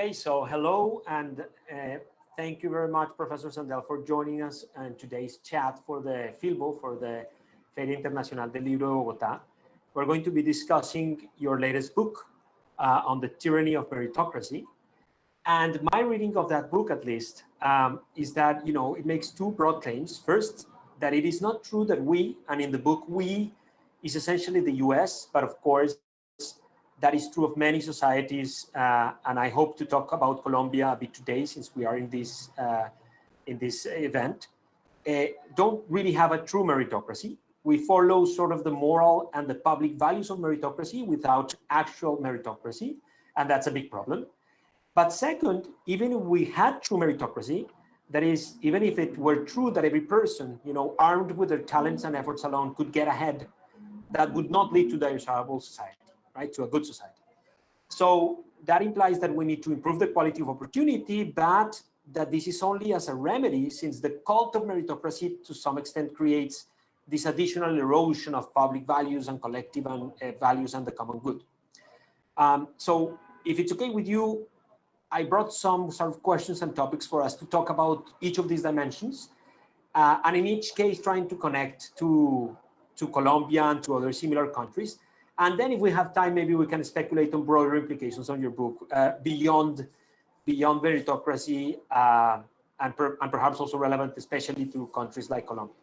Okay, so hello and thank you very much, Professor Sandel, for joining us in today's chat for the FILBO, for the Feria Internacional del Libro de Bogotá. We're going to be discussing your latest book on the tyranny of meritocracy. And my reading of that book, at least, is that, it makes two broad claims. First, that it is not true that we, and in the book, we is essentially the US, but of course, that is true of many societies, and I hope to talk about Colombia a bit today, since we are in this event. Don't really have a true meritocracy. We follow sort of the moral and the public values of meritocracy without actual meritocracy, and that's a big problem. But second, even if we had true meritocracy, that is, even if it were true that every person, armed with their talents and efforts alone could get ahead, that would not lead to the desirable society. Right, to a good society. So that implies that we need to improve the quality of opportunity, but that this is only as a remedy, since the cult of meritocracy to some extent creates this additional erosion of public values and collective values and the common good. So if it's okay with you, I brought some sort of questions and topics for us to talk about each of these dimensions, and in each case trying to connect to Colombia and to other similar countries. And then if we have time, maybe we can speculate on broader implications on your book beyond meritocracy and perhaps also relevant, especially to countries like Colombia.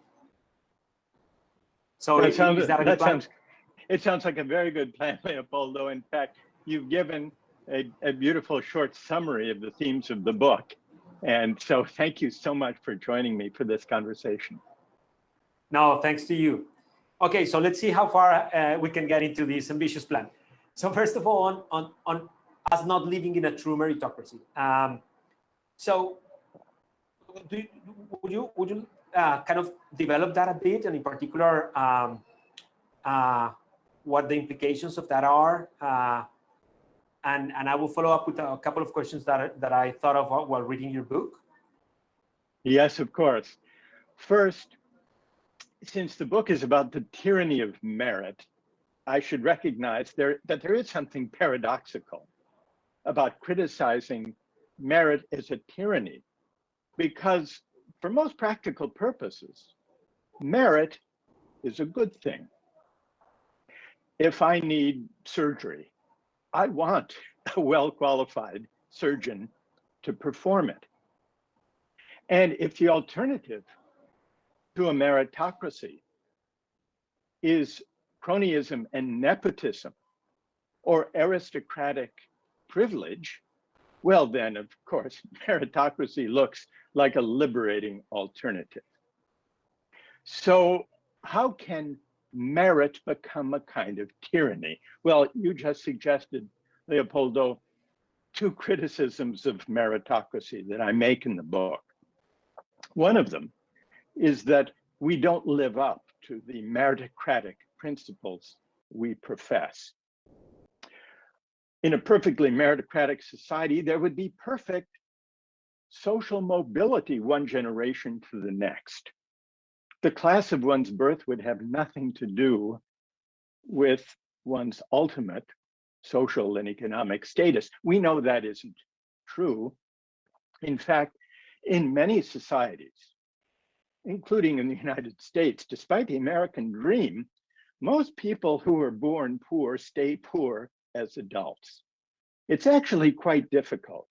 So it sounds like a very good plan, Leopoldo. In fact, you've given a beautiful short summary of the themes of the book. And so thank you so much for joining me for this conversation. No, thanks to you. Okay, so let's see how far we can get into this ambitious plan. So first of all, on us not living in a true meritocracy. So would you kind of develop that a bit, and in particular, what the implications of that are? And I will follow up with a couple of questions that I thought of while reading your book. Yes, of course. First, since the book is about the tyranny of merit, I should recognize that there is something paradoxical about criticizing merit as a tyranny, because for most practical purposes, merit is a good thing. If I need surgery, I want a well-qualified surgeon to perform it. And if the alternative to a meritocracy is cronyism and nepotism or aristocratic privilege, well then, of course, meritocracy looks like a liberating alternative. So how can merit become a kind of tyranny? Well, you just suggested, Leopoldo, two criticisms of meritocracy that I make in the book. One of them is that we don't live up to the meritocratic principles we profess. In a perfectly meritocratic society, there would be perfect social mobility one generation to the next. The class of one's birth would have nothing to do with one's ultimate social and economic status. We know that isn't true. In fact, in many societies, including in the United States, despite the American dream, most people who are born poor stay poor as adults. It's actually quite difficult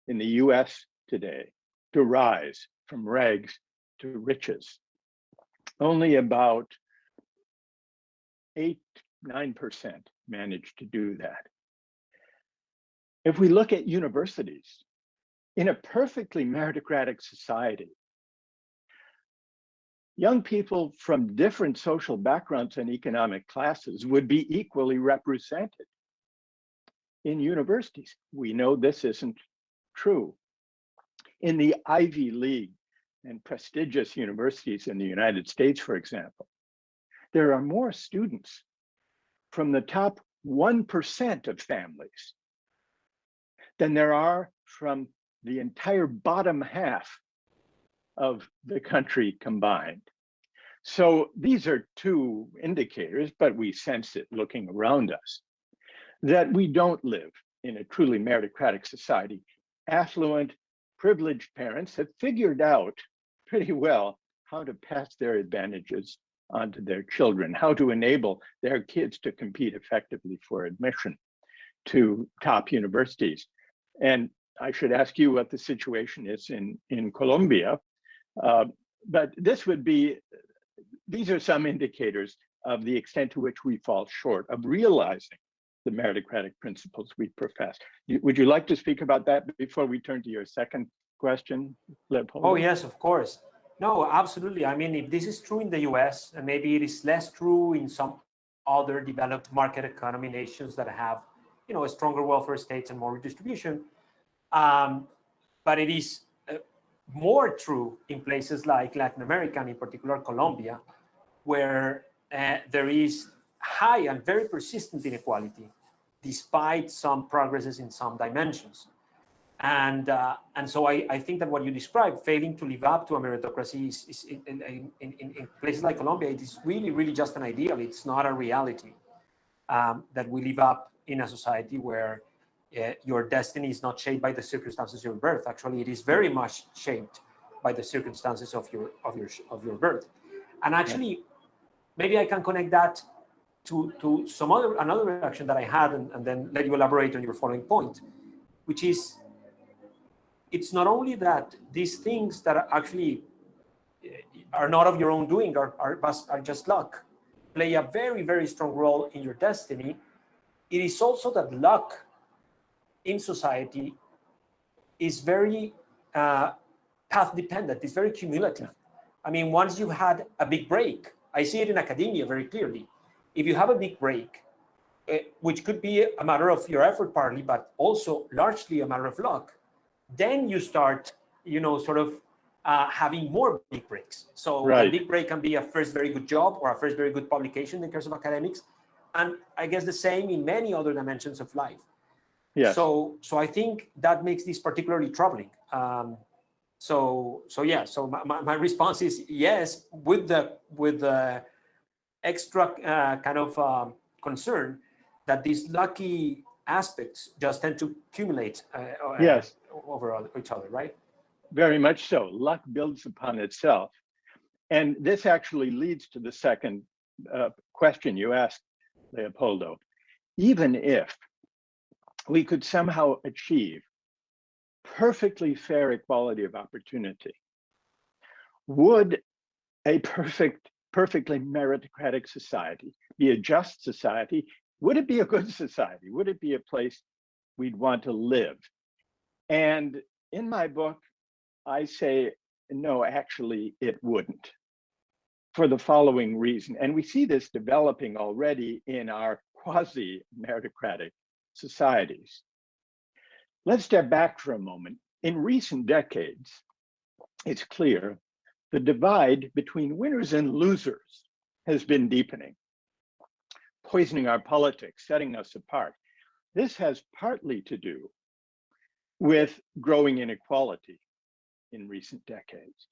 in the US today to rise from rags to riches. Only about 8-9% manage to do that. If we look at universities, in a perfectly meritocratic society, young people from different social backgrounds and economic classes would be equally represented in universities. We know this isn't true. In the Ivy League and prestigious universities in the United States, for example, there are more students from the top 1% of families than there are from the entire bottom half of the country combined. So these are two indicators, but we sense it looking around us, that we don't live in a truly meritocratic society, affluent, privileged parents have figured out pretty well how to pass their advantages onto their children, how to enable their kids to compete effectively for admission to top universities. And I should ask you what the situation is in Colombia. But these are some indicators of the extent to which we fall short of realizing the meritocratic principles we profess. Would you like to speak about that before we turn to your second question, Leopoldo? Oh, yes, of course. No, absolutely. I mean, if this is true in the US, and maybe it is less true in some other developed market economy nations that have, a stronger welfare states and more redistribution. But it is more true in places like Latin America, and in particular Colombia, where there is high and very persistent inequality, despite some progresses in some dimensions. And so I think that what you described, failing to live up to a meritocracy, is in places like Colombia, it is really, really just an ideal. It's not a reality that we live up in a society where your destiny is not shaped by the circumstances of your birth. Actually, it is very much shaped by the circumstances of your birth. And actually, maybe I can connect that to another reaction that I had, and then let you elaborate on your following point, which is, it's not only that these things that actually are not of your own doing, are just luck, play a very, very strong role in your destiny. It is also that luck in society is very path dependent. It's very cumulative. I mean, once you've had a big break, I see it in academia very clearly. If you have a big break, which could be a matter of your effort partly, but also largely a matter of luck, then you start, having more big breaks. So a big break can be a first very good job or a first very good publication in terms of academics. And I guess the same in many other dimensions of life. Yes. So I think that makes this particularly troubling. So my response is yes, with the extra kind of concern that these lucky aspects just tend to accumulate over each other, right? Very much so. Luck builds upon itself. And this actually leads to the second question you asked, Leopoldo. Even if we could somehow achieve perfectly fair equality of opportunity, would a perfectly meritocratic society be a just society? Would it be a good society? Would it be a place we'd want to live? And in my book, I say, no, actually, it wouldn't, for the following reason. And we see this developing already in our quasi-meritocratic societies. Let's step back for a moment. In recent decades, it's clear the divide between winners and losers has been deepening, poisoning our politics, setting us apart. This has partly to do with growing inequality in recent decades,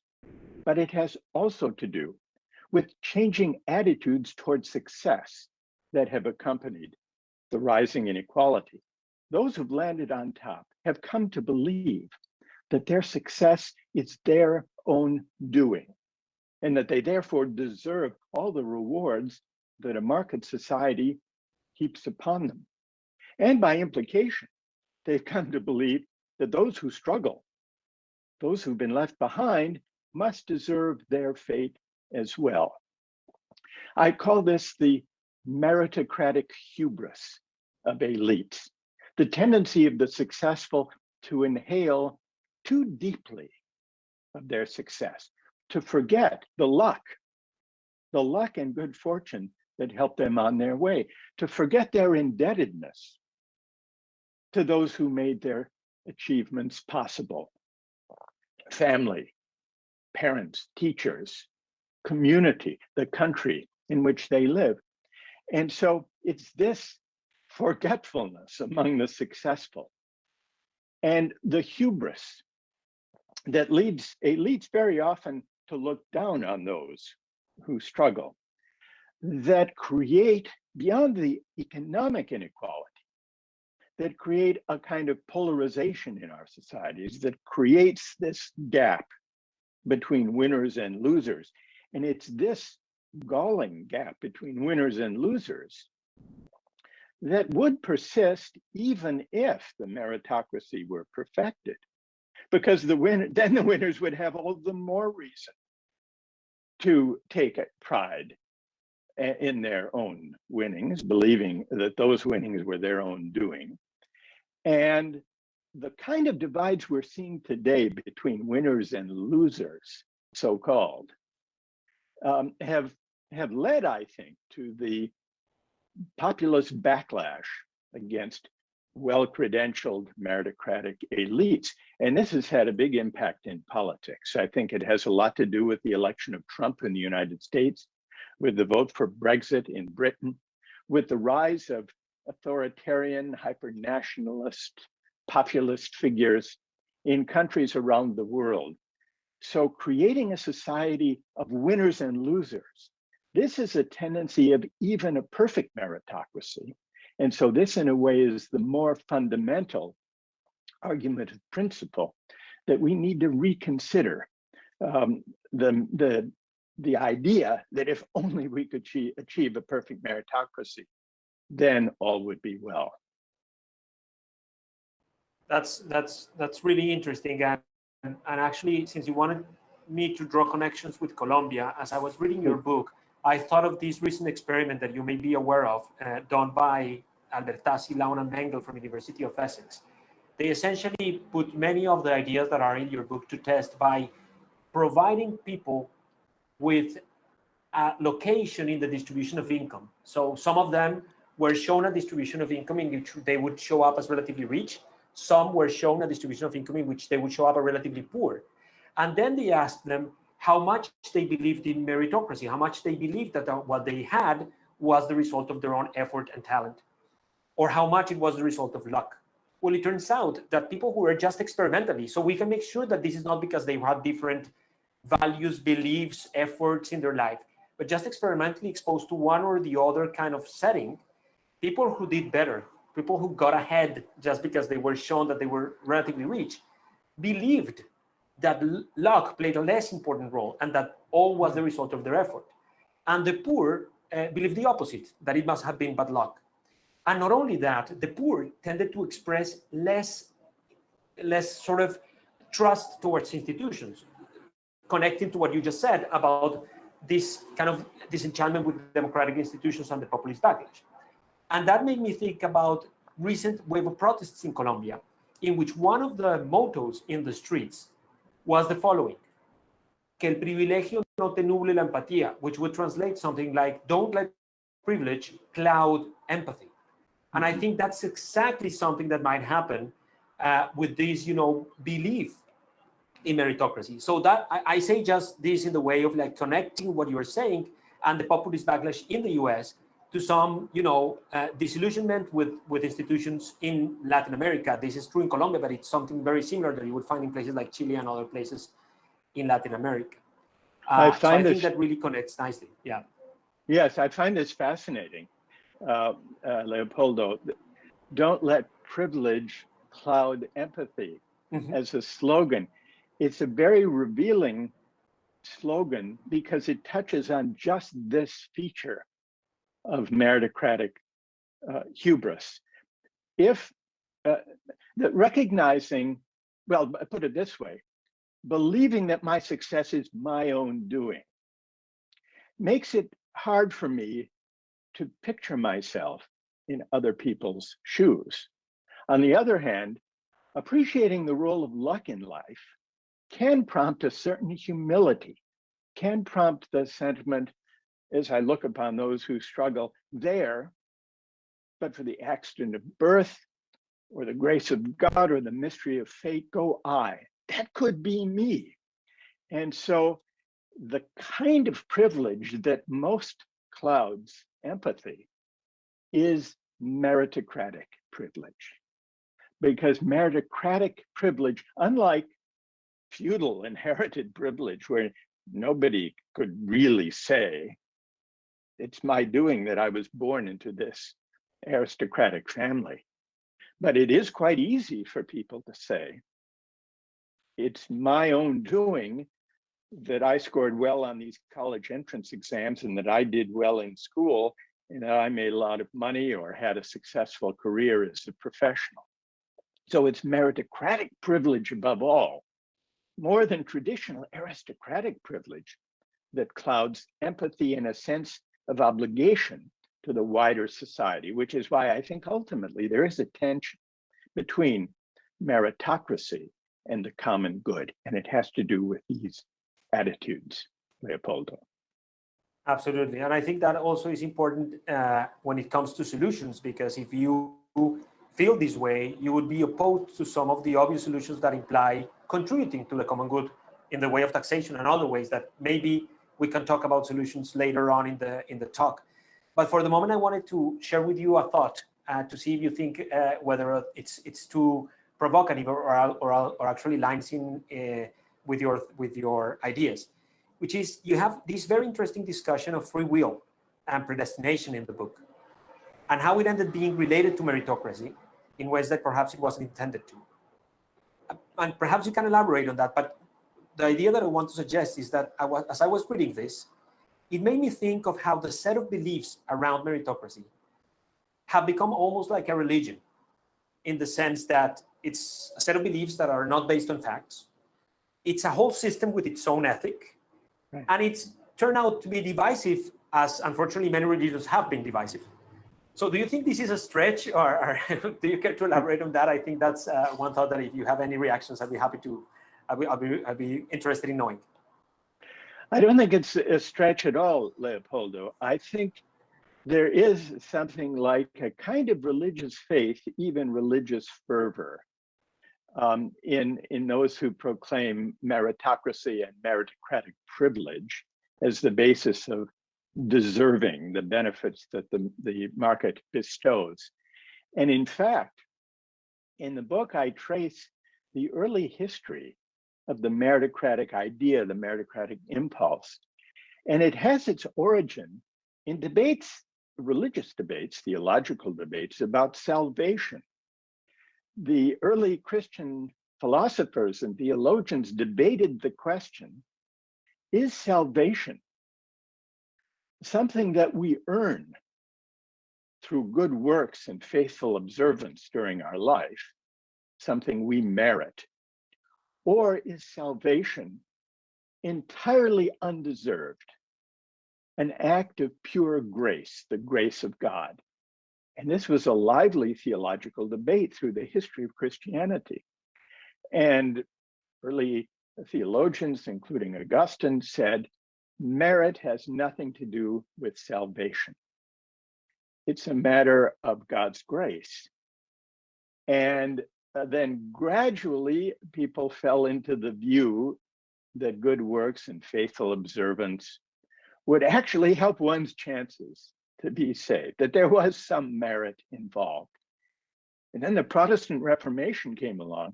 but it has also to do with changing attitudes towards success that have accompanied the rising inequality. Those who've landed on top have come to believe that their success is their own doing, and that they therefore deserve all the rewards that a market society heaps upon them. And by implication, they've come to believe that those who struggle, those who've been left behind, must deserve their fate as well. I call this the meritocratic hubris of elites, the tendency of the successful to inhale too deeply of their success, to forget the luck and good fortune that helped them on their way, to forget their indebtedness to those who made their achievements possible. Family, parents, teachers, community, the country in which they live. And so it's this forgetfulness among the successful and the hubris that leads elites very often to look down on those who struggle, that create, beyond the economic inequality, that create a kind of polarization in our societies that creates this gap between winners and losers. And it's this galling gap between winners and losers that would persist even if the meritocracy were perfected, because then the winners would have all the more reason to take pride in their own winnings, believing that those winnings were their own doing. And the kind of divides we're seeing today between winners and losers, so-called, have led, I think, to the populist backlash against well-credentialed meritocratic elites. And this has had a big impact in politics. I think it has a lot to do with the election of Trump in the United States, with the vote for Brexit in Britain, with the rise of authoritarian, hyper-nationalist, populist figures in countries around the world. So creating a society of winners and losers, this is a tendency of even a perfect meritocracy. And so this, in a way, is the more fundamental argument of principle that we need to reconsider. The idea that if only we could achieve a perfect meritocracy, then all would be well. That's really interesting. And actually, since you wanted me to draw connections with Colombia, as I was reading your book, I thought of this recent experiment that you may be aware of, done by Albertazzi, Laun, and Mengel from University of Essex. They essentially put many of the ideas that are in your book to test by providing people with a location in the distribution of income. So some of them were shown a distribution of income in which they would show up as relatively rich. Some were shown a distribution of income in which they would show up as relatively poor. And then they asked them how much they believed in meritocracy, how much they believed that what they had was the result of their own effort and talent, or how much it was the result of luck. Well, it turns out that people who were just experimentally, so we can make sure that this is not because they had different values, beliefs, efforts in their life, but just experimentally exposed to one or the other kind of setting, people who did better, people who got ahead just because they were shown that they were relatively rich, believed that luck played a less important role and that all was the result of their effort. And the poor believed the opposite, that it must have been bad luck. And not only that, the poor tended to express less sort of trust towards institutions, connecting to what you just said about this kind of disenchantment with democratic institutions and the populist backlash. And that made me think about recent wave of protests in Colombia, in which one of the mottos in the streets was the following: que el privilegio no te nuble la empatía, which would translate something like, don't let privilege cloud empathy. And I think that's exactly something that might happen with this, belief in meritocracy. So that I say just this in the way of like connecting what you are saying and the populist backlash in the US to some, disillusionment with institutions in Latin America. This is true in Colombia, but it's something very similar that you would find in places like Chile and other places in Latin America. I think that really connects nicely. Yeah. Yes, I find this fascinating, Leopoldo. Don't let privilege cloud empathy as a slogan. It's a very revealing slogan because it touches on just this feature of meritocratic hubris. If recognizing, well, I put it this way, believing that my success is my own doing makes it hard for me to picture myself in other people's shoes. On the other hand, appreciating the role of luck in life can prompt a certain humility, can prompt the sentiment, as I look upon those who struggle there, but for the accident of birth or the grace of God or the mystery of fate, go I. That could be me. And so the kind of privilege that most clouds empathy is meritocratic privilege. Because meritocratic privilege, unlike feudal inherited privilege, where nobody could really say, it's my doing that I was born into this aristocratic family. But it is quite easy for people to say, it's my own doing that I scored well on these college entrance exams and that I did well in school and that I made a lot of money or had a successful career as a professional. So it's meritocratic privilege above all, more than traditional aristocratic privilege, that clouds empathy and a sense of obligation to the wider society, which is why I think ultimately there is a tension between meritocracy and the common good, and it has to do with these attitudes, Leopoldo. Absolutely. And I think that also is important when it comes to solutions, because if you feel this way, you would be opposed to some of the obvious solutions that imply contributing to the common good in the way of taxation and other ways that maybe we can talk about solutions later on in the talk. But for the moment, I wanted to share with you a thought to see if you think whether it's too provocative or actually lines in with your ideas, which is you have this very interesting discussion of free will and predestination in the book, and how it ended being related to meritocracy in ways that perhaps it wasn't intended to. And perhaps you can elaborate on that, but the idea that I want to suggest is that as I was reading this, it made me think of how the set of beliefs around meritocracy have become almost like a religion, in the sense that it's a set of beliefs that are not based on facts. It's a whole system with its own ethic, right. And it's turned out to be divisive, as unfortunately many religions have been divisive. So do you think this is a stretch, or do you care to elaborate on that? I think that's one thought that if you have any reactions, I'd be happy to, I'd be interested in knowing. I don't think it's a stretch at all, Leopoldo. I think there is something like a kind of religious faith, even religious fervor, in those who proclaim meritocracy and meritocratic privilege as the basis of deserving the benefits that the market bestows. And in fact, in the book, I trace the early history of the meritocratic idea, the meritocratic impulse. And it has its origin in debates, religious debates, theological debates about salvation. The early Christian philosophers and theologians debated the question, is salvation something that we earn through good works and faithful observance during our life, something we merit? Or is salvation entirely undeserved, an act of pure grace, the grace of God? And this was a lively theological debate through the history of Christianity. And early theologians, including Augustine, said, merit has nothing to do with salvation. It's a matter of God's grace. And then gradually, people fell into the view that good works and faithful observance would actually help one's chances to be saved, that there was some merit involved. And then the Protestant Reformation came along.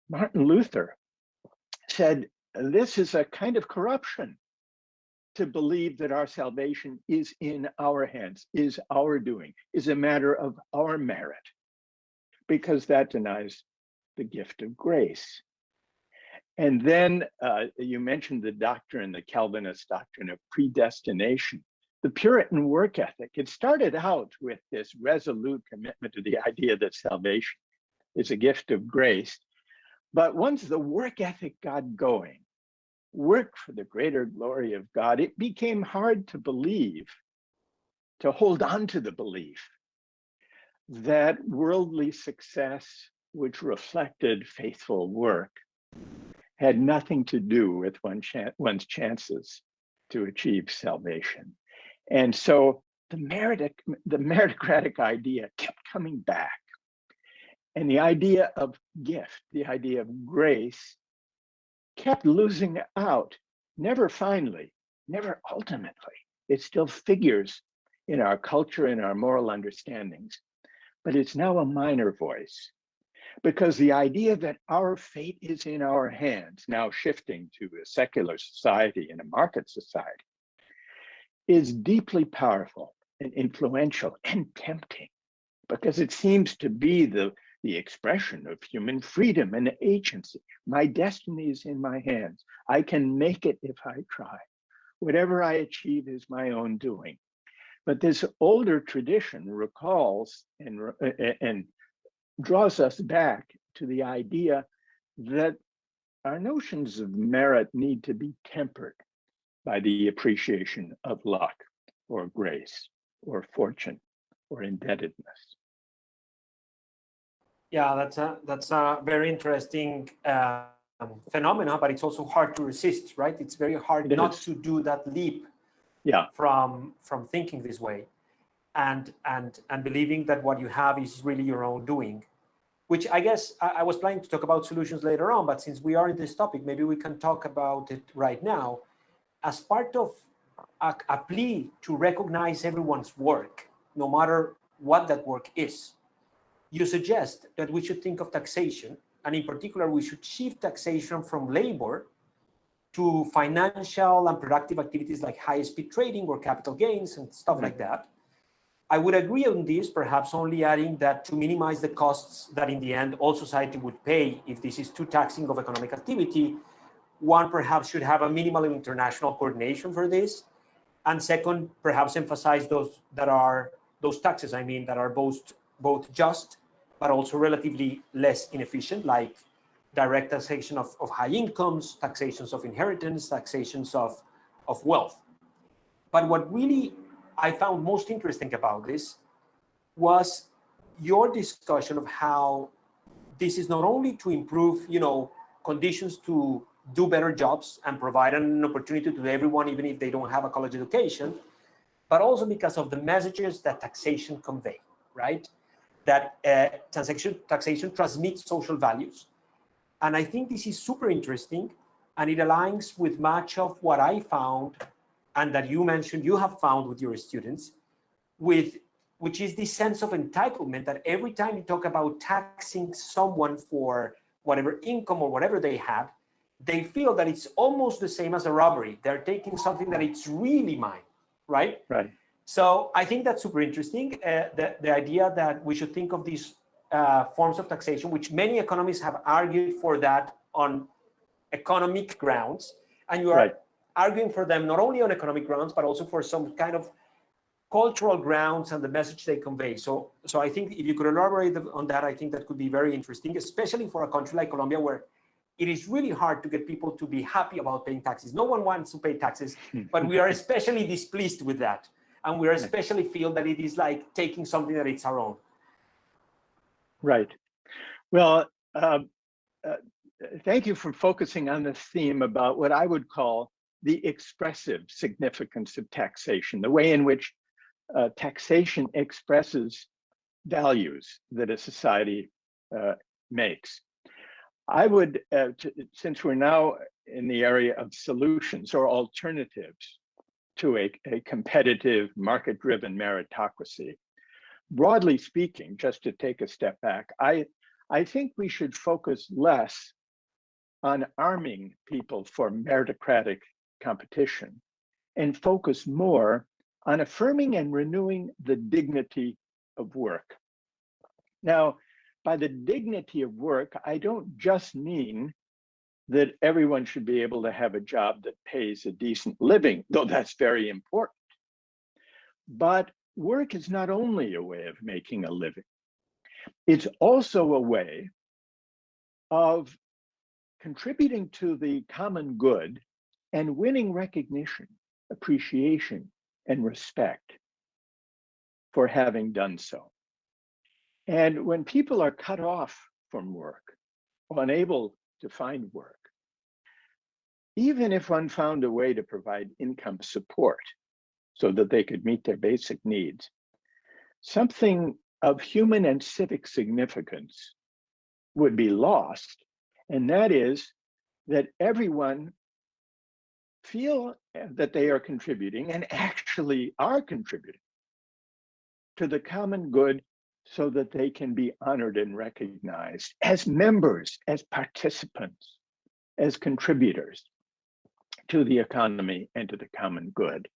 Martin Luther said, this is a kind of corruption to believe that our salvation is in our hands, is our doing, is a matter of our merit, because that denies the gift of grace. And then you mentioned the doctrine, the Calvinist doctrine of predestination, the Puritan work ethic. It started out with this resolute commitment to the idea that salvation is a gift of grace. But once the work ethic got going, work for the greater glory of God, it became hard to believe, to hold on to the belief that worldly success, which reflected faithful work, had nothing to do with one's chances to achieve salvation. And so the meritocratic idea kept coming back. And the idea of gift, the idea of grace, kept losing out, never finally, never ultimately. It still figures in our culture, in our moral understandings, but it's now a minor voice, because the idea that our fate is in our hands, now shifting to a secular society and a market society, is deeply powerful and influential and tempting, because it seems to be the expression of human freedom and agency. My destiny is in my hands. I can make it if I try. Whatever I achieve is my own doing. But this older tradition recalls and draws us back to the idea that our notions of merit need to be tempered by the appreciation of luck or grace or fortune or indebtedness. Yeah, that's a very interesting phenomena, but it's also hard to resist, right? It's very hard not to do that leap from thinking this way and believing that what you have is really your own doing, which I guess I was planning to talk about solutions later on, but since we are in this topic, maybe we can talk about it right now as part of a plea to recognize everyone's work, no matter what that work is. You suggest that we should think of taxation, and in particular, we should shift taxation from labor to financial and productive activities like high-speed trading or capital gains and stuff like that. I would agree on this, perhaps only adding that to minimize the costs that in the end all society would pay if this is too taxing of economic activity, one perhaps should have a minimal international coordination for this. And second, perhaps emphasize those taxes, that are both just, but also relatively less inefficient, like direct taxation of high incomes, taxations of inheritance, taxations of wealth. But what really I found most interesting about this was your discussion of how this is not only to improve, conditions to do better jobs and provide an opportunity to everyone, even if they don't have a college education, but also because of the messages that taxation convey, right? That taxation transmits social values. And I think this is super interesting, and it aligns with much of what I found and that you mentioned you have found with your students, which is this sense of entitlement that every time you talk about taxing someone for whatever income or whatever they had, they feel that it's almost the same as a robbery. They're taking something that it's really mine, right? Right. So I think that's super interesting. The idea that we should think of these forms of taxation, which many economists have argued for that on economic grounds, and you are arguing for them not only on economic grounds, but also for some kind of cultural grounds and the message they convey. So I think if you could elaborate on that, I think that could be very interesting, especially for a country like Colombia, where it is really hard to get people to be happy about paying taxes. No one wants to pay taxes, but we are especially displeased with that. And we especially feel that it is like taking something that it's our own. Right. Well, thank you for focusing on this theme about what I would call the expressive significance of taxation, the way in which taxation expresses values that a society makes. I would, since we're now in the area of solutions or alternatives to a competitive, market-driven meritocracy, broadly speaking, just to take a step back, I think we should focus less on arming people for meritocratic competition and focus more on affirming and renewing the dignity of work. Now, by the dignity of work, I don't just mean that everyone should be able to have a job that pays a decent living, though that's very important. But work is not only a way of making a living, it's also a way of contributing to the common good and winning recognition, appreciation, and respect for having done so. And when people are cut off from work, unable to find work, even if one found a way to provide income support so that they could meet their basic needs, something of human and civic significance would be lost. And that is that everyone feel that they are contributing and actually are contributing to the common good so that they can be honored and recognized as members, as participants, as contributors to the economy and to the common good.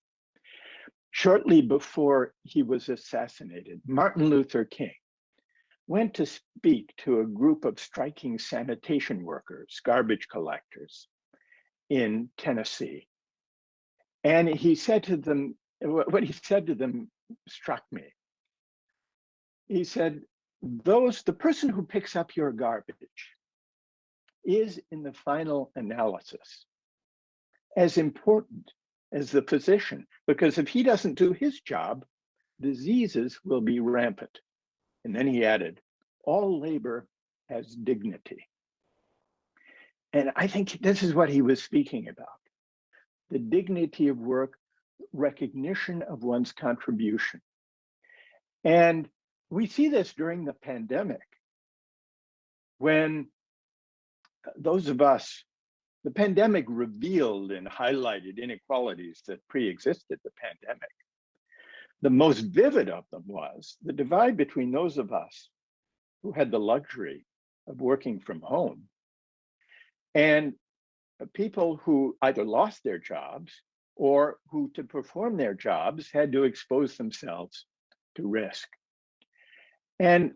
Shortly before he was assassinated, Martin Luther King went to speak to a group of striking sanitation workers, garbage collectors in Tennessee. And he said to them, what he said to them struck me. He said, the person who picks up your garbage is, in the final analysis, as important as the physician, because if he doesn't do his job, diseases will be rampant. And then he added, all labor has dignity. And I think this is what he was speaking about. The dignity of work, recognition of one's contribution. And we see this during the pandemic, when those of us, the pandemic revealed and highlighted inequalities that pre-existed the pandemic. The most vivid of them was the divide between those of us who had the luxury of working from home and people who either lost their jobs or who, to perform their jobs, had to expose themselves to risk. And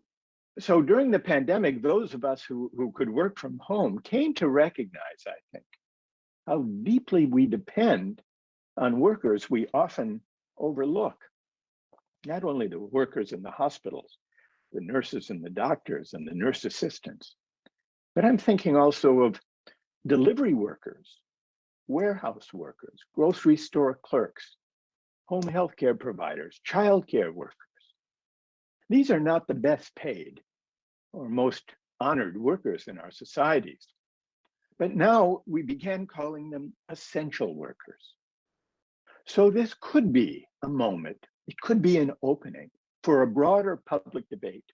so during the pandemic, those of us who could work from home came to recognize, I think, how deeply we depend on workers we often overlook. Not only the workers in the hospitals, the nurses and the doctors and the nurse assistants, but I'm thinking also of delivery workers, warehouse workers, grocery store clerks, home healthcare providers, childcare workers. These are not the best paid or most honored workers in our societies, but now we began calling them essential workers. So this could be a moment, it could be an opening for a broader public debate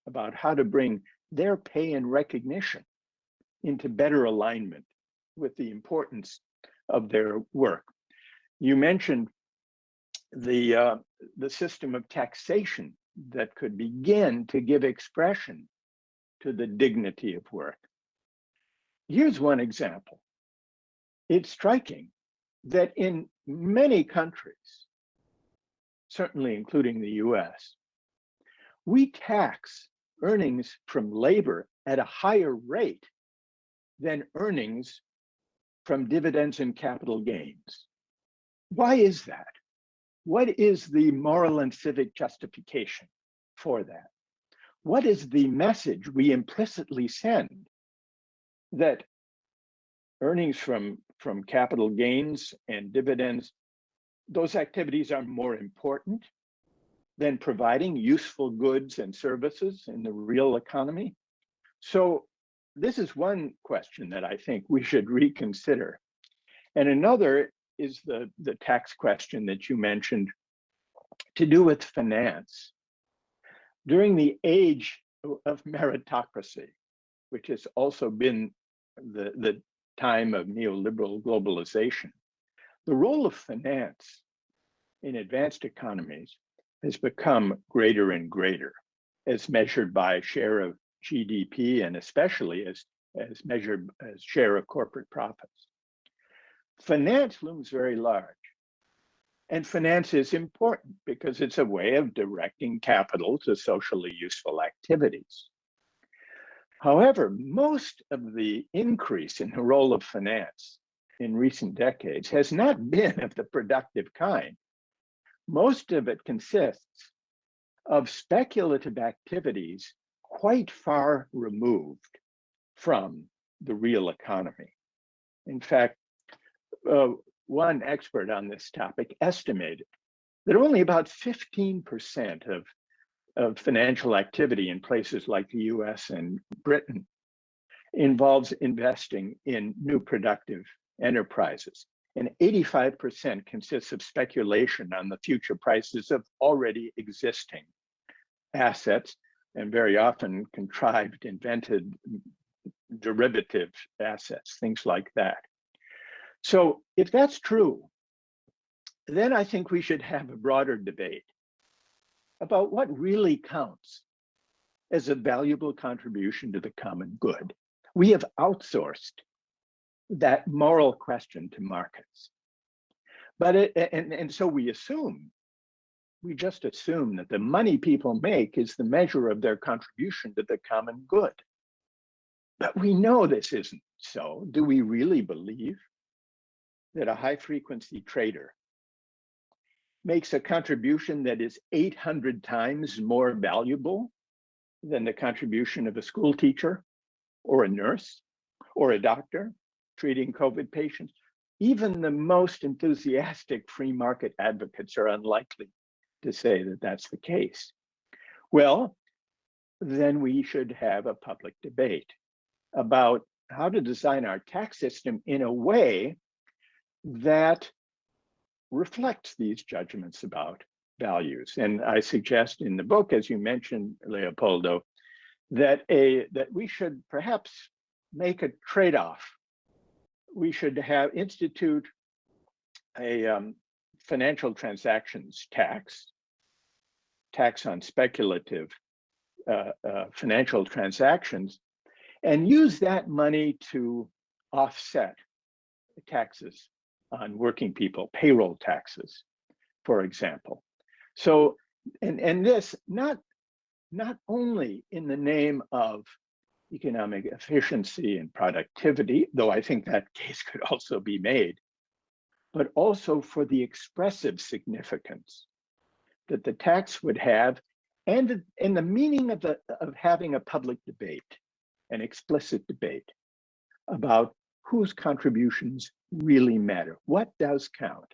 about how to bring their pay and recognition into better alignment with the importance of their work. You mentioned the system of taxation that could begin to give expression to the dignity of work. Here's one example. It's striking that in many countries, certainly including the US, we tax earnings from labor at a higher rate than earnings from dividends and capital gains. Why is that? What is the moral and civic justification for that? What is the message we implicitly send that earnings from capital gains and dividends, those activities are more important than providing useful goods and services in the real economy? So this is one question that I think we should reconsider. And another is the tax question that you mentioned, to do with finance. During the age of meritocracy, which has also been the time of neoliberal globalization, the role of finance in advanced economies has become greater and greater, as measured by share of GDP and especially as measured as share of corporate profits. Finance looms very large. And finance is important because it's a way of directing capital to socially useful activities. However, most of the increase in the role of finance in recent decades has not been of the productive kind. Most of it consists of speculative activities quite far removed from the real economy. In fact, one expert on this topic estimated that only about 15% of financial activity in places like the US and Britain involves investing in new productive enterprises. And 85% consists of speculation on the future prices of already existing assets, and very often contrived, invented derivative assets, things like that. So if that's true, then I think we should have a broader debate about what really counts as a valuable contribution to the common good. We have outsourced that moral question to markets. But and so we assume we just assume that the money people make is the measure of their contribution to the common good. But we know this isn't so. Do we really believe that a high-frequency trader makes a contribution that is 800 times more valuable than the contribution of a school teacher or a nurse or a doctor treating COVID patients? Even the most enthusiastic free market advocates are unlikely to say that that's the case. Well, then we should have a public debate about how to design our tax system in a way that reflects these judgments about values. And I suggest in the book, as you mentioned, Leopoldo, that we should perhaps make a trade-off. We should institute a financial transactions tax on speculative financial transactions, and use that money to offset taxes on working people, payroll taxes, for example. So, and this not only in the name of economic efficiency and productivity, though I think that case could also be made, but also for the expressive significance that the tax would have, and the meaning of having a public debate, an explicit debate about whose contributions really matter. What does count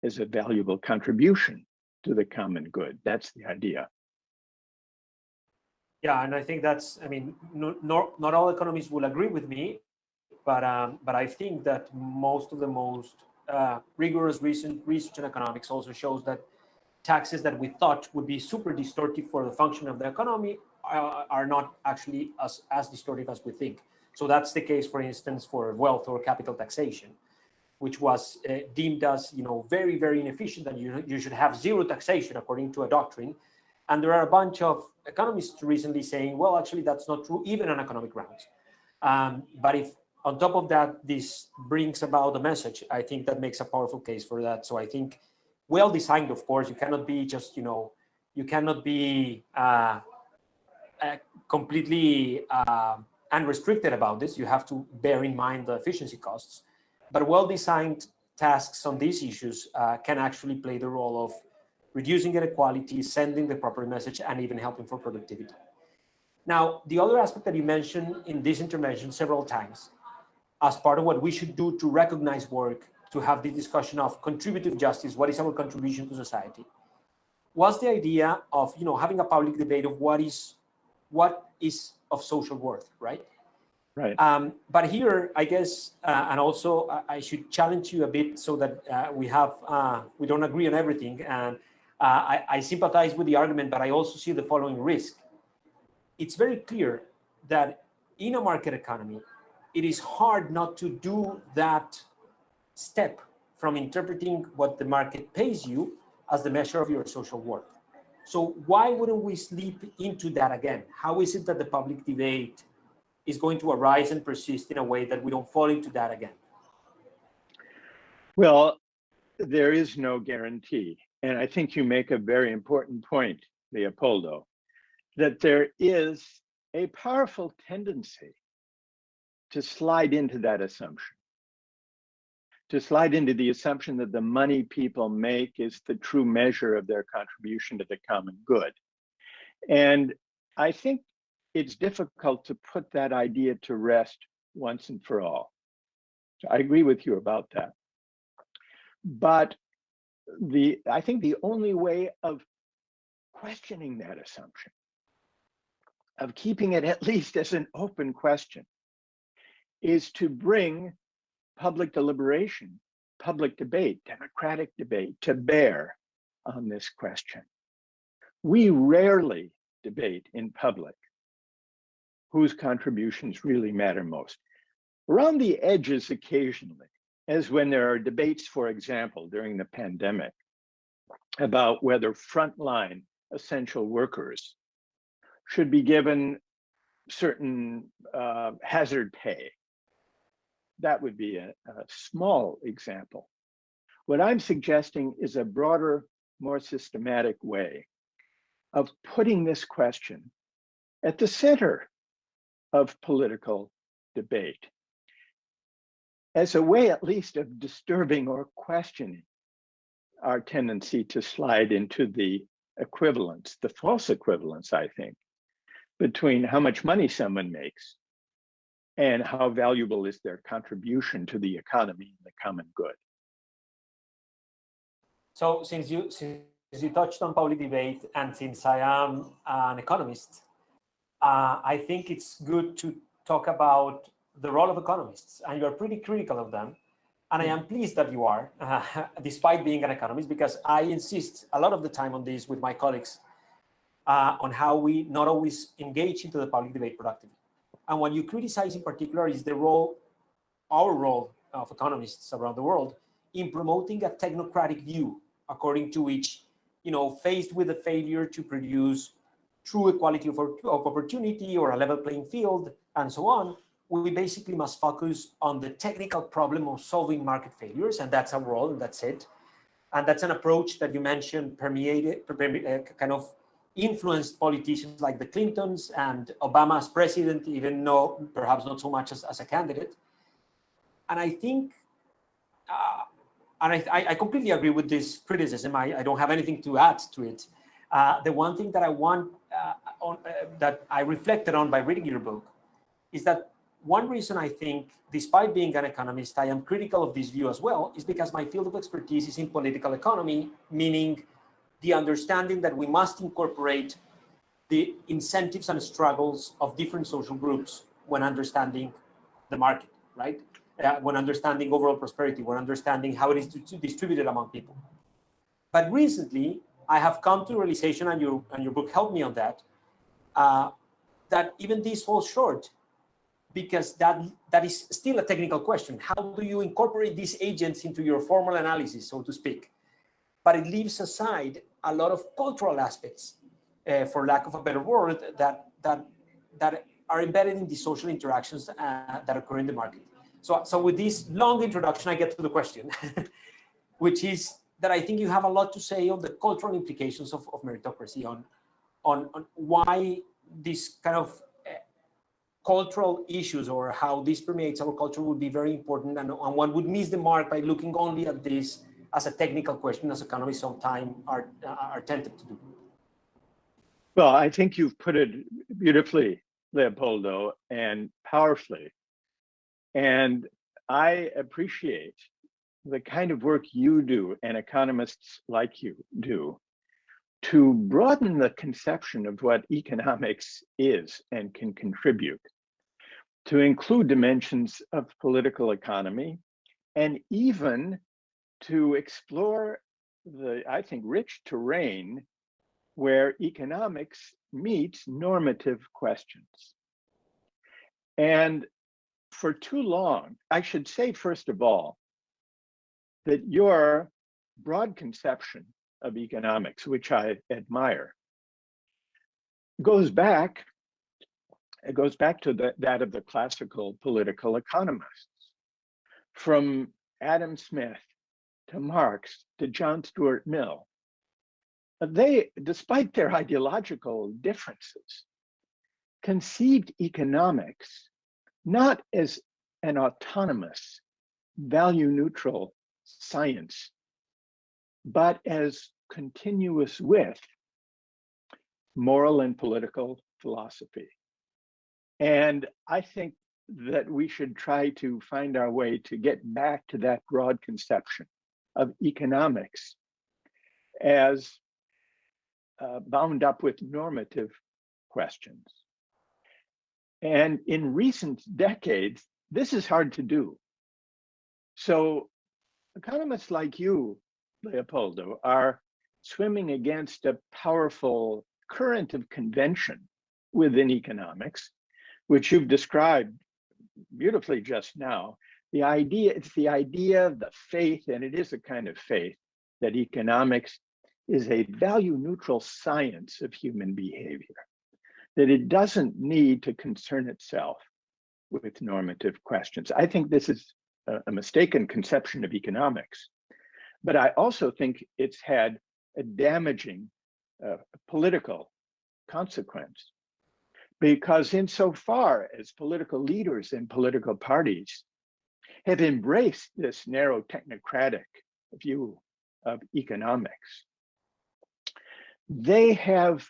as a valuable contribution to the common good? That's the idea. Yeah, and I think that's, I mean, not all economists will agree with me, but I think that most of the most rigorous recent research in economics also shows that taxes that we thought would be super distortive for the function of the economy are not actually as distortive as we think. So that's the case, for instance, for wealth or capital taxation, which was deemed as, you know, very, very inefficient, and you should have zero taxation according to a doctrine. And there are a bunch of economists recently saying, well, actually, that's not true, even on economic grounds. But if on top of that, this brings about a message, I think that makes a powerful case for that. So I think well designed, of course, you cannot be just, you know, you cannot be completely unrestricted about this. You have to bear in mind the efficiency costs. But well-designed tasks on these issues can actually play the role of reducing inequality, sending the proper message, and even helping for productivity. Now, the other aspect that you mentioned in this intervention several times, as part of what we should do to recognize work, to have the discussion of contributive justice, what is our contribution to society, was the idea of, you know, having a public debate of what is of social worth, right? Right. But here, I guess, and also I should challenge you a bit so that we don't agree on everything. And I sympathize with the argument, but I also see the following risk. It's very clear that in a market economy, it is hard not to do that step from interpreting what the market pays you as the measure of your social worth. So why wouldn't we slip into that again? How is it that the public debate is going to arise and persist in a way that we don't fall into that again? Well, there is no guarantee. And I think you make a very important point, Leopoldo, that there is a powerful tendency to slide into that assumption, to slide into the assumption that the money people make is the true measure of their contribution to the common good. And I think it's difficult to put that idea to rest once and for all. So I agree with you about that. But I think the only way of questioning that assumption, of keeping it at least as an open question, is to bring public deliberation, public debate, democratic debate to bear on this question. We rarely debate in public whose contributions really matter most. Around the edges occasionally, as when there are debates, for example, during the pandemic, about whether frontline essential workers should be given certain hazard pay. That would be a small example. What I'm suggesting is a broader more systematic way of putting this question at the center of political debate, as a way at least of disturbing or questioning our tendency to slide into the equivalence, the false equivalence, I think, between how much money someone makes and how valuable is their contribution to the economy and the common good. So since you touched on public debate, and since I am an economist, I think it's good to talk about the role of economists, and you are pretty critical of them. And I am pleased that you are, despite being an economist, because I insist a lot of the time on this with my colleagues, on how we not always engage into the public debate productively. And what you criticize in particular is the role, our role of economists around the world in promoting a technocratic view, according to which, faced with the failure to produce true equality of opportunity or a level playing field and so on, we basically must focus on the technical problem of solving market failures, and that's our role, and that's it. And that's an approach that you mentioned kind of influenced politicians like the Clintons and Obama as president, even though perhaps not so much as a candidate. And I think, I completely agree with this criticism. I don't have anything to add to it. The one thing that I want, that I reflected on by reading your book, is that one reason I think, despite being an economist, I am critical of this view as well, is because my field of expertise is in political economy, meaning the understanding that we must incorporate the incentives and struggles of different social groups when understanding the market, right? When understanding overall prosperity, when understanding how it is distributed among people. But recently, I have come to the realization, and your book helped me on that, that even this falls short, because that is still a technical question. How do you incorporate these agents into your formal analysis, so to speak? But it leaves aside a lot of cultural aspects, for lack of a better word, that are embedded in the social interactions that occur in the market. So with this long introduction, I get to the question, which is that I think you have a lot to say on the cultural implications of meritocracy, on why this kind of cultural issues or how this permeates our culture would be very important, and one would miss the mark by looking only at this as a technical question, as economists sometimes are tempted to do. Well, I think you've put it beautifully, Leopoldo, and powerfully. And I appreciate the kind of work you do and economists like you do to broaden the conception of what economics is and can contribute, to include dimensions of political economy, and even to explore the, I think, rich terrain where economics meets normative questions. And for too long, I should say, first of all, that your broad conception of economics, which I admire, goes back to that of the classical political economists, from Adam Smith to Marx to John Stuart Mill. They, despite their ideological differences, conceived economics not as an autonomous, value-neutral science, but as continuous with moral and political philosophy. And I think that we should try to find our way to get back to that broad conception of economics as bound up with normative questions. And in recent decades, this is hard to do. So economists like you, Leopoldo, are swimming against a powerful current of convention within economics, which you've described beautifully just now. It's the idea, the faith, and it is a kind of faith, that economics is a value-neutral science of human behavior, that it doesn't need to concern itself with normative questions. I think this is a mistaken conception of economics, but I also think it's had a damaging political consequence. Because insofar as political leaders and political parties have embraced this narrow technocratic view of economics, they've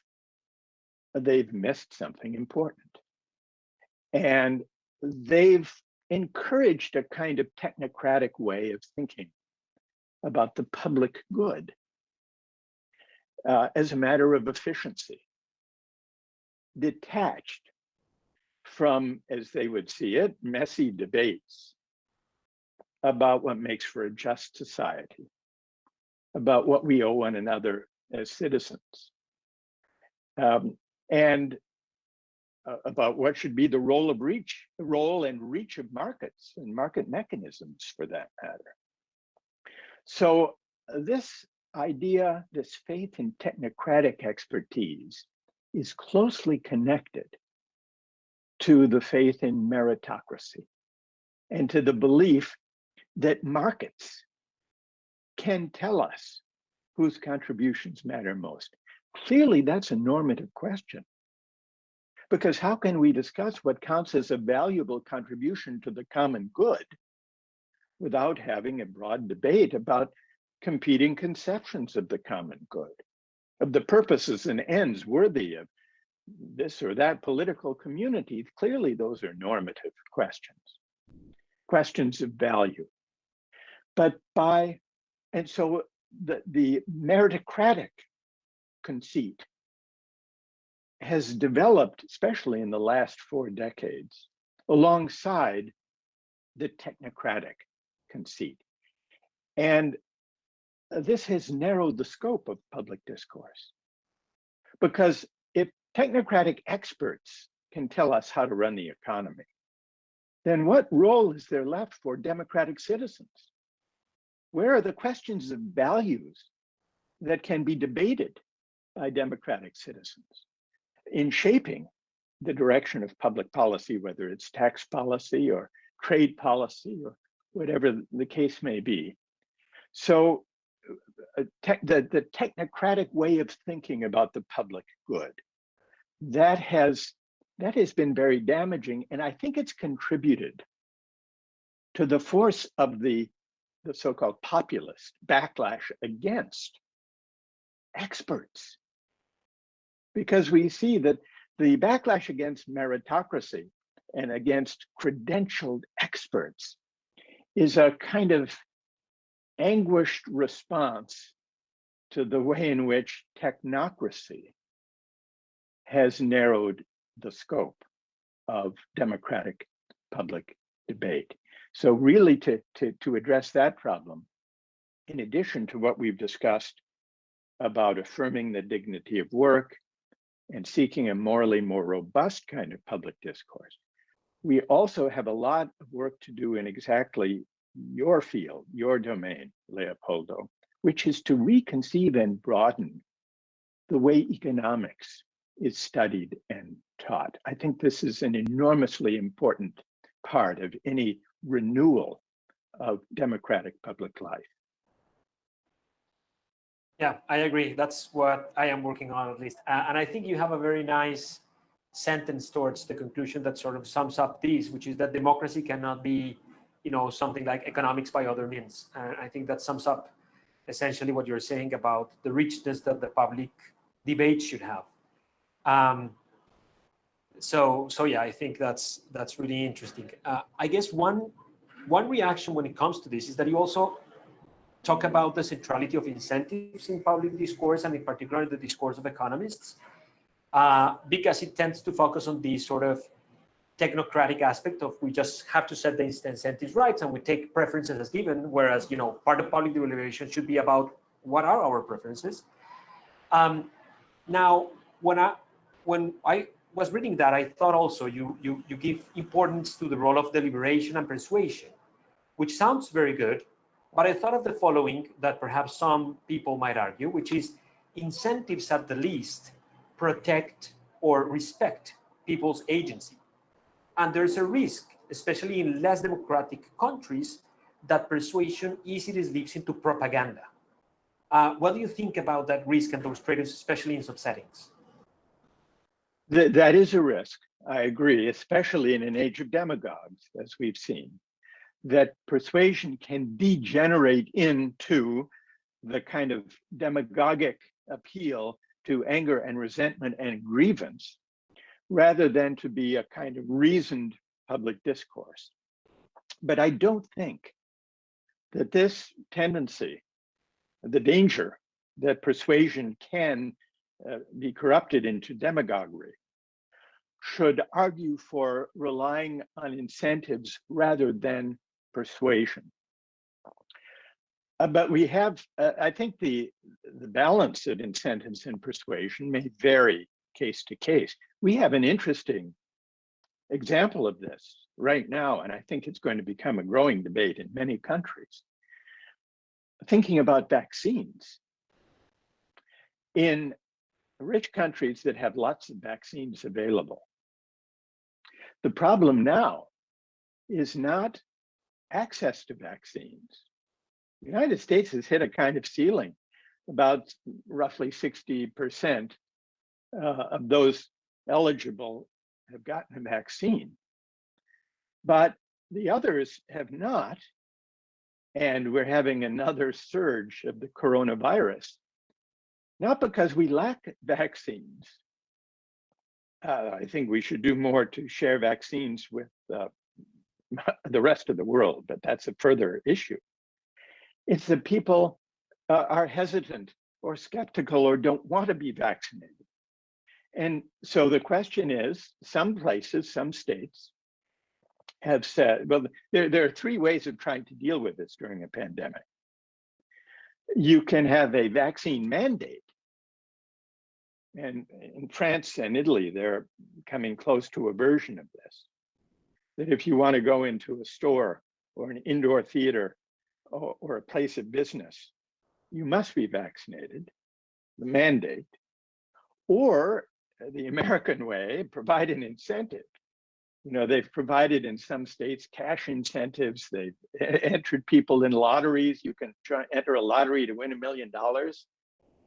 missed something important. And they've encouraged a kind of technocratic way of thinking about the public good as a matter of efficiency, detached from, as they would see it, messy debates about what makes for a just society, about what we owe one another as citizens, and about what should be the role and reach of markets and market mechanisms for that matter. So this idea, this faith in technocratic expertise is closely connected to the faith in meritocracy and to the belief that markets can tell us whose contributions matter most. Clearly, that's a normative question. Because how can we discuss what counts as a valuable contribution to the common good without having a broad debate about competing conceptions of the common good, of the purposes and ends worthy of this or that political community? Clearly, those are normative questions, questions of value. And so the meritocratic conceit has developed, especially in the last 4 decades, alongside the technocratic conceit. And this has narrowed the scope of public discourse. Because if technocratic experts can tell us how to run the economy, then what role is there left for democratic citizens? Where are the questions of values that can be debated by democratic citizens in shaping the direction of public policy, whether it's tax policy or trade policy or whatever the case may be? So the technocratic way of thinking about the public good, that has been very damaging. And I think it's contributed to the force of the so-called populist backlash against experts. Because we see that the backlash against meritocracy and against credentialed experts is a kind of anguished response to the way in which technocracy has narrowed the scope of democratic public debate. So really to address that problem, in addition to what we've discussed about affirming the dignity of work and seeking a morally more robust kind of public discourse, we also have a lot of work to do in exactly your field, your domain, Leopoldo, which is to reconceive and broaden the way economics is studied and taught. I think this is an enormously important part of any renewal of democratic public life. Yeah, I agree. That's what I am working on, at least. And I think you have a very nice sentence towards the conclusion that sort of sums up this, which is that democracy cannot be, something like economics by other means. And I think that sums up essentially what you're saying about the richness that the public debate should have. So yeah, I think that's really interesting. I guess one reaction when it comes to this is that you also talk about the centrality of incentives in public discourse, and in particular the discourse of economists, because it tends to focus on the sort of technocratic aspect of we just have to set the incentives right and we take preferences as given, whereas part of public deliberation should be about what are our preferences. Now, when I was reading that, I thought also you give importance to the role of deliberation and persuasion, which sounds very good, but I thought of the following that perhaps some people might argue, which is incentives at the least protect or respect people's agency. And there's a risk, especially in less democratic countries, that persuasion easily slips into propaganda. What do you think about that risk and those trade-offs, especially in some settings? That is a risk, I agree, especially in an age of demagogues, as we've seen, that persuasion can degenerate into the kind of demagogic appeal to anger and resentment and grievance, rather than to be a kind of reasoned public discourse. But I don't think that this tendency, the danger that persuasion can be corrupted into demagoguery, should argue for relying on incentives rather than persuasion. But we have, I think the balance of incentives and persuasion may vary case to case. We have an interesting example of this right now, and I think it's going to become a growing debate in many countries. Thinking about vaccines. In rich countries that have lots of vaccines available, the problem now is not access to vaccines. The United States has hit a kind of ceiling. About roughly 60% of those eligible have gotten a vaccine, but the others have not. And we're having another surge of the coronavirus, not because we lack vaccines. I think we should do more to share vaccines with the rest of the world, but that's a further issue. It's that people are hesitant or skeptical or don't want to be vaccinated. And so the question is, some places, some states have said, well, there are three ways of trying to deal with this during a pandemic. You can have a vaccine mandate. And in France and Italy, they're coming close to a version of this. That if you want to go into a store or an indoor theater or a place of business, you must be vaccinated, the mandate. Or the American way, provide an incentive. You know, they've provided in some states cash incentives. They've entered people in lotteries. You can enter a lottery to win $1 million.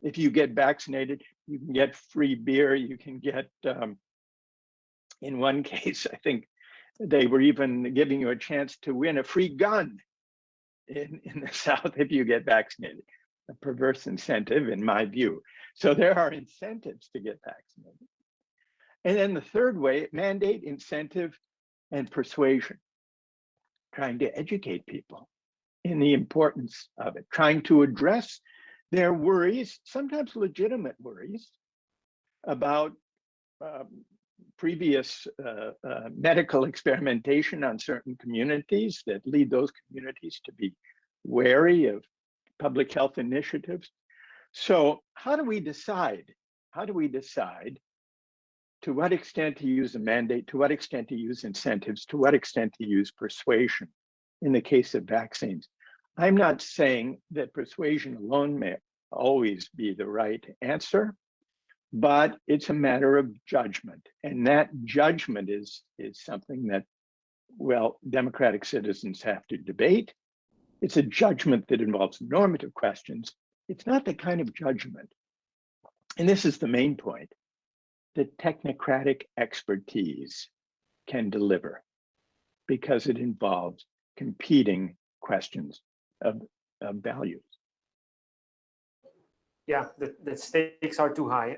If you get vaccinated, you can get free beer. You can get, in one case, I think they were even giving you a chance to win a free gun in the South if you get vaccinated. A perverse incentive, in my view. So there are incentives to get vaccinated. And then the third way, mandate, incentive, and persuasion. Trying to educate people in the importance of it, trying to address their worries, sometimes legitimate worries, about previous medical experimentation on certain communities that lead those communities to be wary of public health initiatives. So how do we decide? How do we decide to what extent to use a mandate, to what extent to use incentives, to what extent to use persuasion in the case of vaccines? I'm not saying that persuasion alone may always be the right answer, but it's a matter of judgment. And that judgment is something that, well, democratic citizens have to debate. It's a judgment that involves normative questions. It's not the kind of judgment, and this is the main point, that technocratic expertise can deliver, because it involves competing questions of values. Yeah, the stakes are too high.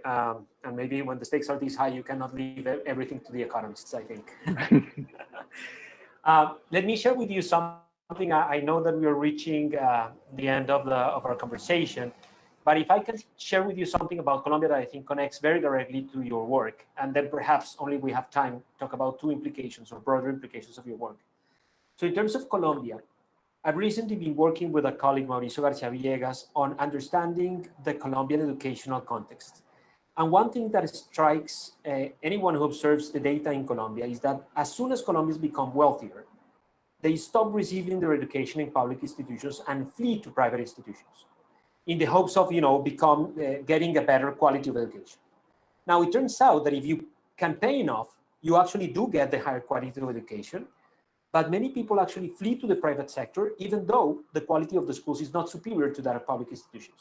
And maybe when the stakes are this high, you cannot leave everything to the economists, I think. Let me share with you something. I know that we are reaching the end of our conversation, but if I can share with you something about Colombia that I think connects very directly to your work, and then perhaps only we have time to talk about two implications or broader implications of your work. So in terms of Colombia, I've recently been working with a colleague, Mauricio Garcia Villegas, on understanding the Colombian educational context. And one thing that strikes anyone who observes the data in Colombia is that as soon as Colombians become wealthier, they stop receiving their education in public institutions and flee to private institutions in the hopes of, getting a better quality of education. Now, it turns out that if you can pay enough, you actually do get the higher quality of education, but many people actually flee to the private sector, even though the quality of the schools is not superior to that of public institutions.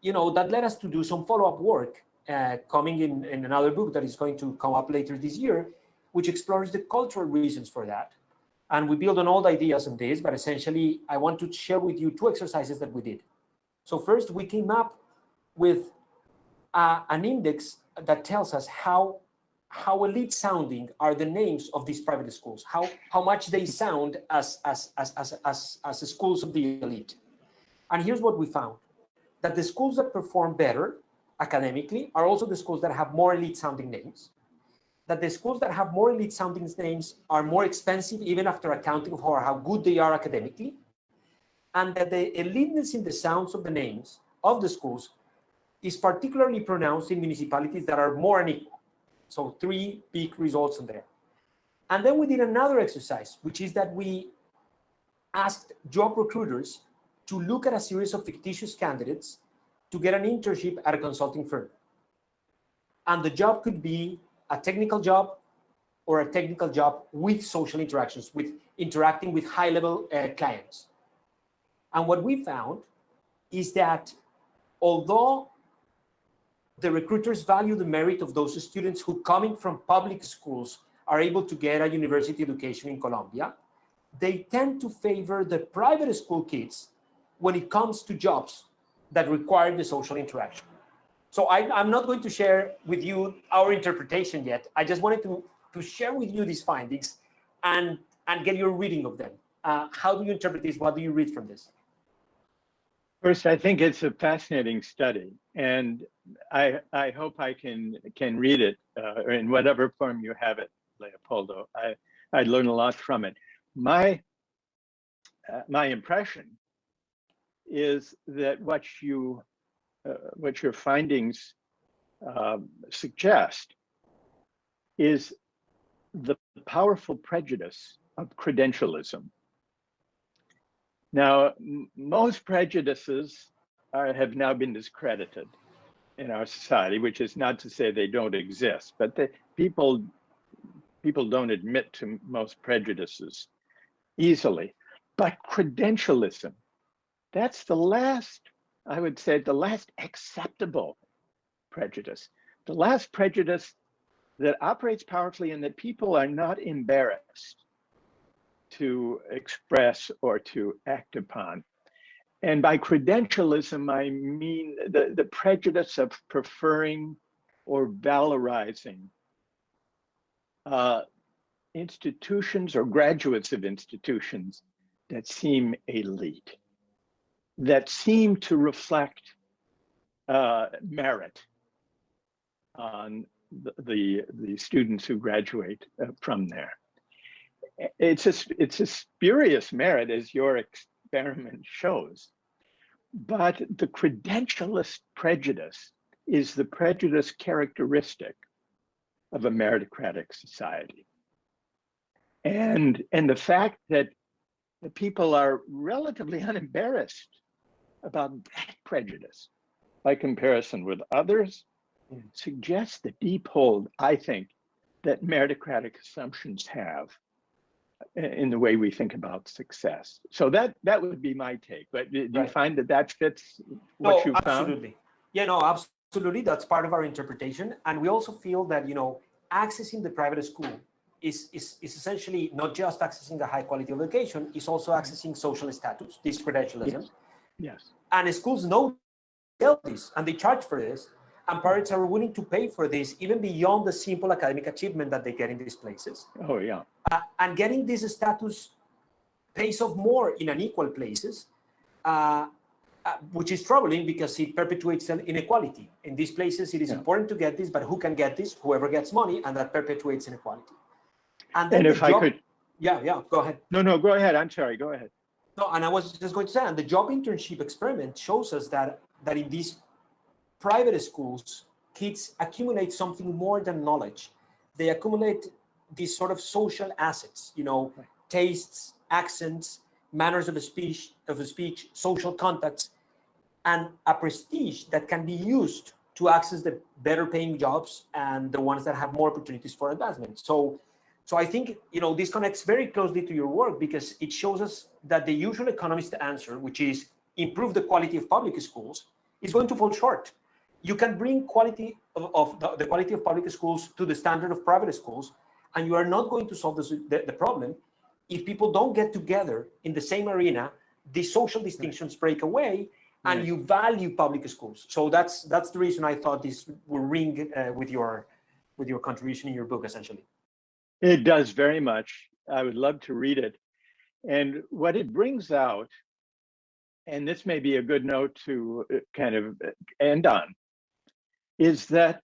that led us to do some follow-up work coming in another book that is going to come up later this year, which explores the cultural reasons for that. And we build on all the ideas on this, but essentially I want to share with you 2 exercises that we did. So first, we came up with an index that tells us how elite sounding are the names of these private schools, how much they sound as schools of the elite. And here's what we found, that the schools that perform better academically are also the schools that have more elite sounding names, that the schools that have more elite sounding names are more expensive even after accounting for how good they are academically, and that the eliteness in the sounds of the names of the schools is particularly pronounced in municipalities that are more unequal. So 3 big results in there. And then we did another exercise, which is that we asked job recruiters to look at a series of fictitious candidates to get an internship at a consulting firm. And the job could be a technical job or a technical job with social interactions, with interacting with high-level clients. And what we found is that although the recruiters value the merit of those students who, coming from public schools, are able to get a university education in Colombia, they tend to favor the private school kids when it comes to jobs that require the social interaction. So I'm not going to share with you our interpretation yet. I just wanted to share with you these findings and get your reading of them. How do you interpret this? What do you read from this? First, I think it's a fascinating study, and I hope I can read it in whatever form you have it, Leopoldo. I learned a lot from it. My impression is that what your findings suggest is the powerful prejudice of credentialism. Now, most prejudices have now been discredited in our society, which is not to say they don't exist, but people don't admit to most prejudices easily. But credentialism, that's the last, I would say, the last acceptable prejudice, the last prejudice that operates powerfully and that people are not embarrassed to express or to act upon. And by credentialism, I mean the prejudice of preferring or valorizing institutions or graduates of institutions that seem elite, that seem to reflect merit on the students who graduate from there. It's a spurious merit, as your experiment shows, but the credentialist prejudice is the prejudice characteristic of a meritocratic society. And the fact that the people are relatively unembarrassed about that prejudice by comparison with others suggests the deep hold, I think, that meritocratic assumptions have in the way we think about success. So that would be my take. But do you find that fits what you found? Absolutely. Yeah, no, absolutely. That's part of our interpretation. And we also feel that, accessing the private school is essentially not just accessing a high quality of education, it's also accessing social status, this credentialism. Yes. And schools know this and they charge for this. And parents are willing to pay for this even beyond the simple academic achievement that they get in these places. Oh, yeah. And getting this status pays off more in unequal places, which is troubling because it perpetuates an inequality. In these places, it is important to get this, but who can get this? Whoever gets money, and that perpetuates inequality. And then if I could... Yeah, go ahead. No, go ahead. I'm sorry, go ahead. No, and I was just going to say, and the job internship experiment shows us that in these private schools, kids accumulate something more than knowledge. They accumulate these sort of social assets, tastes, accents, manners of speech, social contacts, and a prestige that can be used to access the better paying jobs and the ones that have more opportunities for advancement. So I think, this connects very closely to your work because it shows us that the usual economist answer, which is improve the quality of public schools, is going to fall short. You can bring quality the quality of public schools to the standard of private schools, and you are not going to solve the problem if people don't get together in the same arena. The social distinctions break away, and you value public schools. So that's the reason I thought this will ring with your contribution in your book, essentially. It does very much. I would love to read it. And what it brings out, and this may be a good note to kind of end on, is that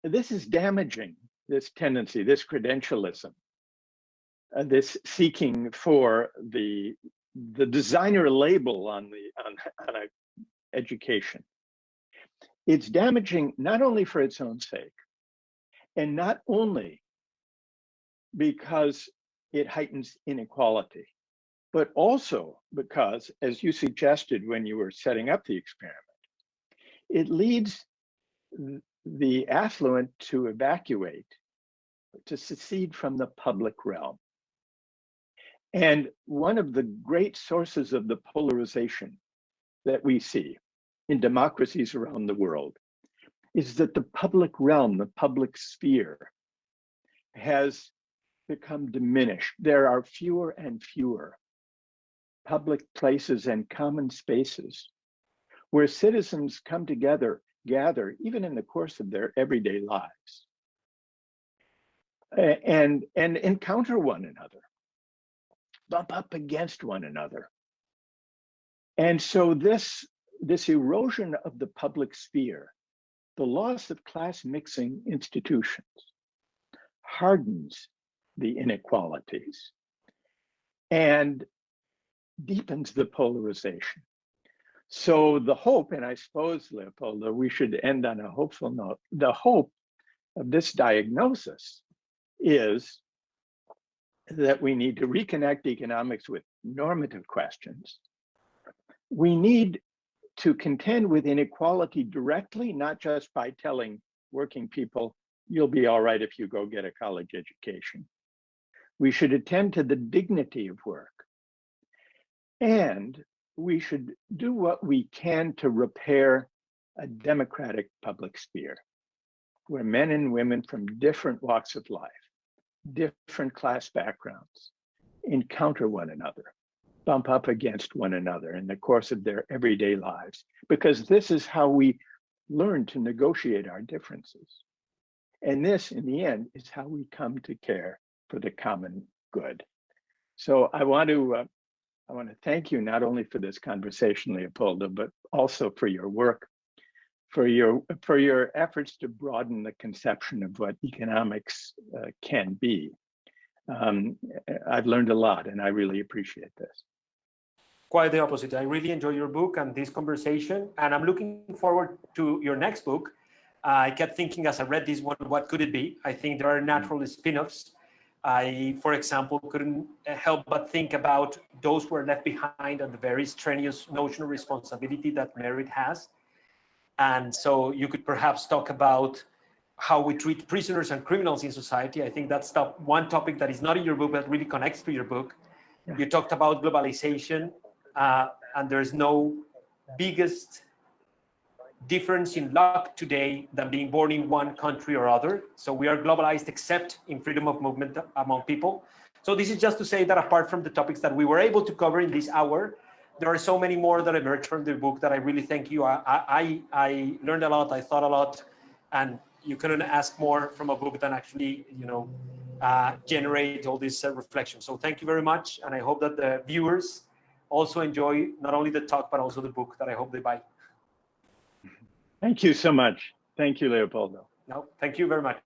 this is damaging, this tendency, this credentialism, this seeking for the designer label on a education. It's damaging not only for its own sake, and not only because it heightens inequality, but also because, as you suggested when you were setting up the experiment, it leads the affluent to evacuate, to secede from the public realm. And one of the great sources of the polarization that we see in democracies around the world is that the public realm, the public sphere, has become diminished. There are fewer and fewer public places and common spaces where citizens come together, gather, even in the course of their everyday lives, and encounter one another, bump up against one another. And so this erosion of the public sphere, the loss of class mixing institutions, hardens the inequalities and deepens the polarization. So the hope, and I suppose, Leopoldo, we should end on a hopeful note. The hope of this diagnosis is that we need to reconnect economics with normative questions. We need to contend with inequality directly, not just by telling working people, you'll be all right if you go get a college education. We should attend to the dignity of work. And we should do what we can to repair a democratic public sphere, where men and women from different walks of life, different class backgrounds, encounter one another, bump up against one another in the course of their everyday lives, because this is how we learn to negotiate our differences. And this, in the end, is how we come to care for the common good. So I want to thank you not only for this conversation, Leopoldo, but also for your work, for your efforts to broaden the conception of what economics can be. I've learned a lot, and I really appreciate this. Quite the opposite. I really enjoy your book and this conversation, and I'm looking forward to your next book. I kept thinking as I read this one, what could it be? I think there are natural spin-offs. I, for example, couldn't help but think about those who are left behind and the very strenuous notion of responsibility that merit has. And so you could perhaps talk about how we treat prisoners and criminals in society. I think that's one topic that is not in your book, but really connects to your book. Yeah. You talked about globalization, and there's no biggest difference in luck today than being born in one country or other. So we are globalized except in freedom of movement among people. So this is just to say that apart from the topics that we were able to cover in this hour, there are so many more that emerged from the book that I really thank you. I learned a lot, I thought a lot, and you couldn't ask more from a book than actually, generate all this reflection. So thank you very much. And I hope that the viewers also enjoy not only the talk, but also the book that I hope they buy. Thank you so much. Thank you, Leopoldo. No, thank you very much.